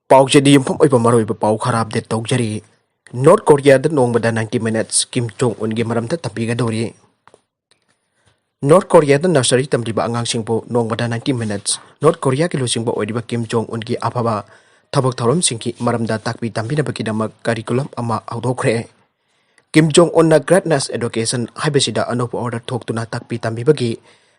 Paujadi Yum Maro Pau Harab de Toukhre. North Korea the nongmada 90 minutes Kim Jong-Un Maramda Tambigadouri. North Korea the Nursery Tamliba Angangsingbu nongmada 90 minutes. North Korea ki Lising Oidiba Kim Jong-Un ki Apaba. Tabak Thorum Sinki Maramda Takbi Tambina Bakidama curriculum ama Toukhre. Kim Jong-Un na greatness education Hibesida Anouba order talk to na Takbi Tambibagi.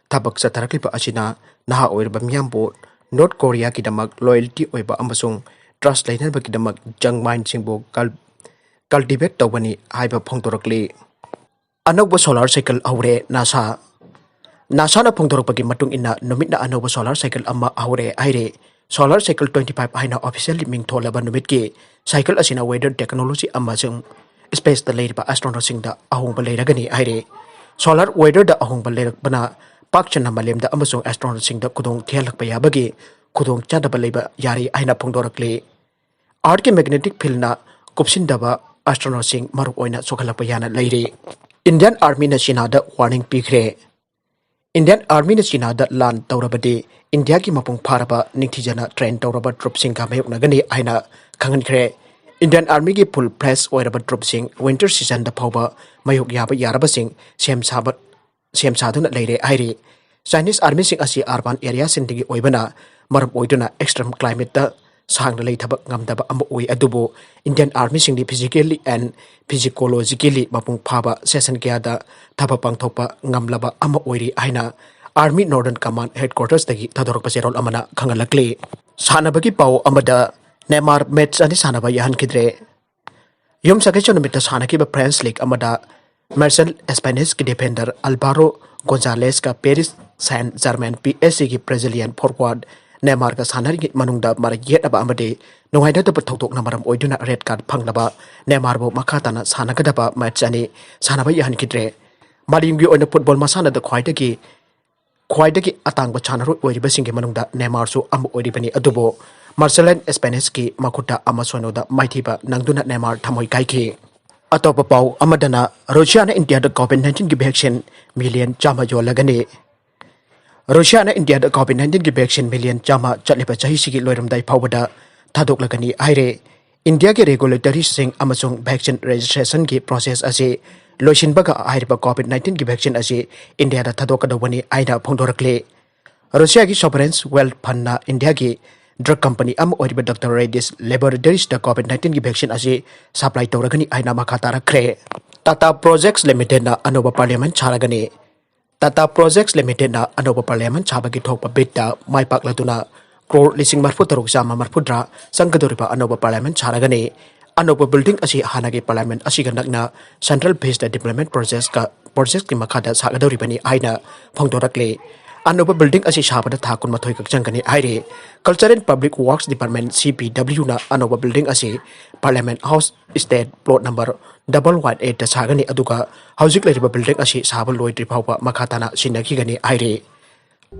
Tabak sa Taraklipa Asina Naha Oirba Miyambo. North Korea ki damak loyalty Oiba Amasung. Trust Liner Bakidamak Angangsingbu cultivate Tawani Hyper Pongtorokli. Anouba solar cycle Houre NASA. NASA na Pongtorokagi Matung ina Numit na Anouba solar cycle ama Houre Aire. Solar cycle 25 Haina officially Ming Tolaba Numitki. Cycle asina weather technology Amazon. Space the Leire Astronaut singda Ahongba Leiragani Aire. Solar weather da Ahongba Leirakbana. Pakchana Malemda Amazon Astronaut singda Khudongthiba Bagi. Khudongthiba Yari Aina Pongtorokli. Art ke magnetic field na Kupsindaba Astronaut sing Maru Oina Sokalapayana Leire. Indian Army na Sinada warning Pikre. Indian Army na Sinada land Taurabadi. India ki Mapung Paraba Nintijana train Tauraba Troop Sing Kamayok Nagani Aina Kangankre. Indian Army ki full press Oiraba Troop Sing winter season da Pauba Mayok Yaba Yaraba Sing Siem Saduna Leire Aire. Chinese Army sing asi urban area sindigi Oibana Maram Oiduna extreme climate da Sang lay tabak ngamdaba amoy adubo Indian Army sing physically and psychologically mapung phaba session kaya tabapang thopa ngamlaba amoy aina Army Northern Command Headquarters dagi thadorok pasirol amana khangalakli Sannabagi pau amada Neymar match ani Sannaba Yahankhidre Yum sakechon mita Sanaki ba French League amada Marcel Spanish ki defender Alvaro Gonzalez ka Paris Saint-Germain PSG ki Brazilian forward Neymar ka sanari manungda marayet aba amade nungaida da pathok na maram oiduna red card phanglaba Neymar bo makhatana sanagadaba match ani Sannaba Yahankhidre malimgi oina football masana da khwaidagi atangba chanaro oiriba singi manungda Neymar su am oiribani adubo Marcelen Spanish ki makuta amasono da maithiba nangduna Neymar thamoi kaiki atopa pau amadana Russia na India da Covid-19 ki vaccine million chama Yollagani Russia na India da Covid-19 ki vaccine million chama chatliba chahi sigi loiramdai phawada thadoklagani aire India ki regulatory sing amasung vaccine registration ki process ase loisinbaga airiba Covid-19 ki vaccine ase India da thadokadawani aina phongdorakle Russia ki sovereign wealth fund na India ki drug company am oiriba Dr. Reddy's laboratories da Covid-19 ki vaccine ase supply tawragani aina makhatara khre Tata Projects Limited na Anouba Parliament Saragani Tata Projects Limited na Anouba Parliament Chabagi Thokpa Bidda Maipak Latuna Crore Lising Marfutaruk Sama Marfudra Sangkaduripa Anouba Parliament Saragani Anouba Building Asi Hanagi Parliament Asiganakna Central Based Development Projects ki Makada Sagaduripani Aina Pongdorakle Anouba Building Asi Shabada Thakun Mathoi Kakchangani Aire Culture and Public Works Department CPW na Anouba Building Asi Parliament House Estate Plot number 118 Sagani Aduga Housing Leriba Building Asi Sabal Lloyd Ripaupa Makatana Sinakigani Aire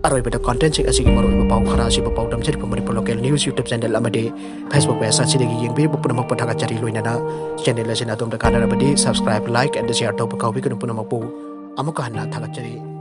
Aroibada content sing asigi maro pau khara si pau dam chari pamari local news YouTube channel amade Facebook page sidagi yengbe bupuna makpathaga chari loinana channel asina dom da kana rabadi subscribe like and share to pakau bi kunu puna makpu amaka hanna thaga chari